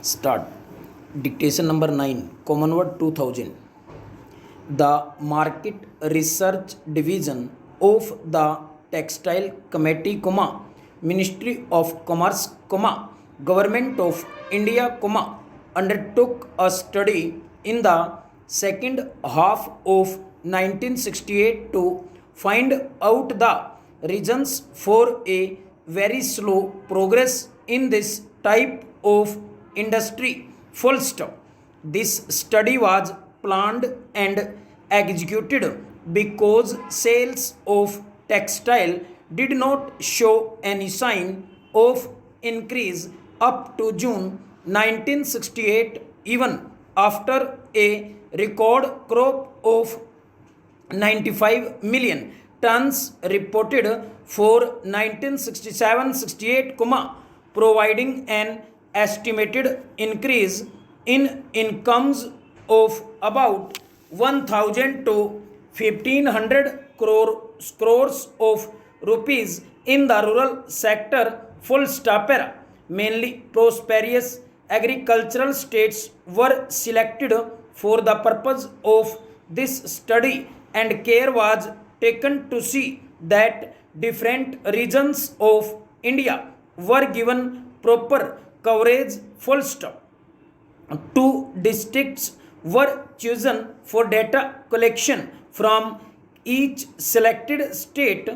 Start. Dictation number 9, Common Word 2000. The Market Research Division of the Textile Committee, Ministry of Commerce, Government of India, undertook a study in the second half of 1968 to find out the reasons for a very slow progress in this type of industry. Full stop. This study was planned and executed because sales of textile did not show any sign of increase up to June 1968, even after a record crop of 95 million tons reported for 1967-68, providing an estimated increase in incomes of about 1000 to 1500 crores of rupees in the rural sector. Full stop. Mainly prosperous agricultural states were selected for the purpose of this study, and care was taken to see that different regions of India were given proper coverage. Full stop. Two districts were chosen for data collection from each selected state,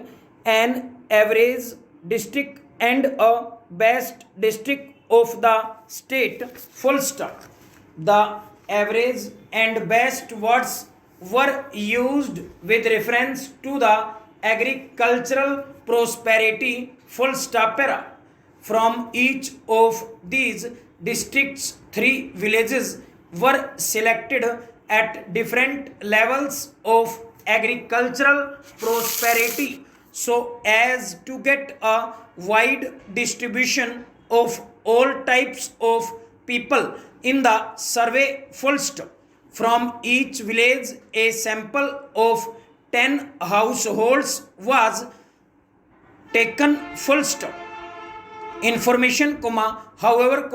an average district and a best district of the state. Full stop. The average and best words were used with reference to the agricultural prosperity. Full stop. From each of these districts, 3 villages were selected at different levels of agricultural prosperity so as to get a wide distribution of all types of people in the survey. Full stop. From each village, a sample of 10 households was taken. Full stop. Information, however,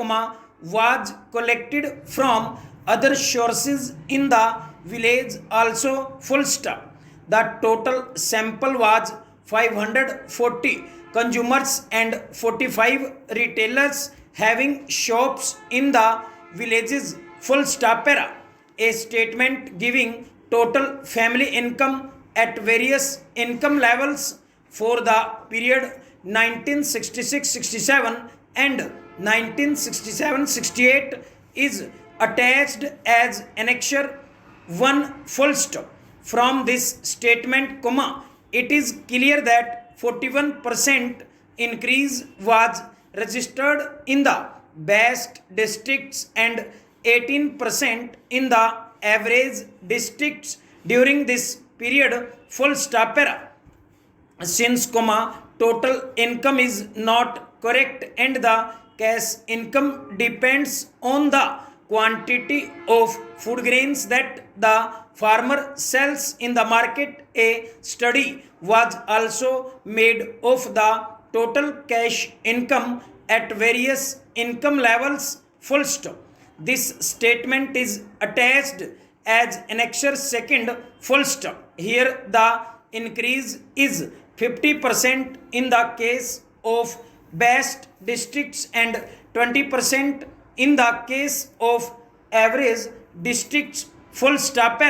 was collected from other sources in the village also. Full stop. The total sample was 540 consumers and 45 retailers having shops in the villages. Full stop. A statement giving total family income at various income levels for the period 1966-67 and 1967-68 is attached as Annexure 1. Full stop. From this statement, it is clear that 41% increase was registered in the best districts and 18% in the average districts during this period. Full stop. Since, total income is not correct and the cash income depends on the quantity of food grains that the farmer sells in the market, a study was also made of the total cash income at various income levels. Full stop. This statement is attached as Annexure 2. Full stop. Here the increase is 50% in the case of best districts and 20% in the case of average districts. Full stop.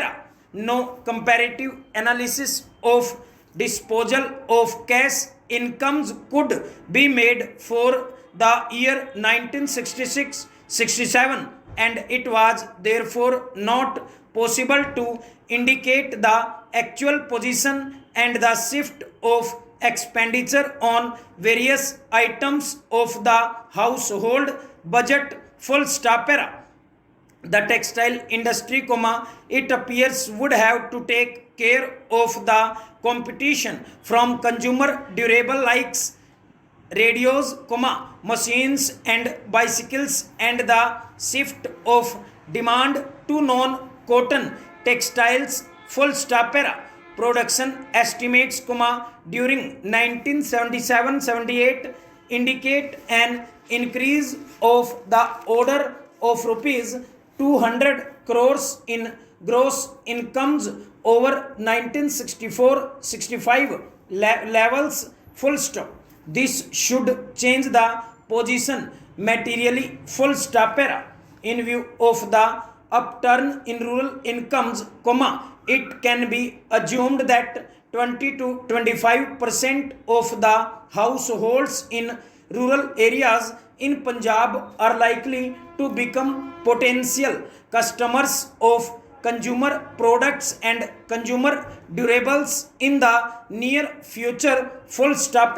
No comparative analysis of disposal of cash incomes could be made for the year 1966-67, and it was therefore not possible to indicate the actual position and the shift of expenditure on various items of the household budget. Full stop. The textile industry, it appears, would have to take care of the competition from consumer durable likes radios, machines and bicycles, and the shift of demand to non-cotton textiles. Full stop. Production estimates, during 1977-78 indicate an increase of the order of rupees 200 crores in gross incomes over 1964-65 levels, full stop. This should change the position materially, full stop, in view of the upturn in rural incomes, it can be assumed that 20 to 25% of the households in rural areas in Punjab are likely to become potential customers of consumer products and consumer durables in the near future, full stop.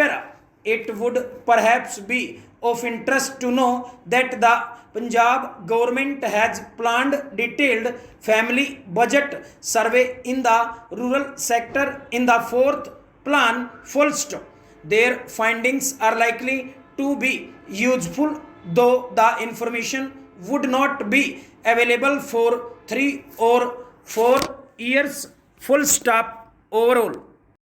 It would perhaps be of interest to know that the Punjab government has planned detailed family budget survey in the rural sector in the fourth plan, full stop. Their findings are likely to be useful, though the information would not be available for 3 or 4 years, full stop overall.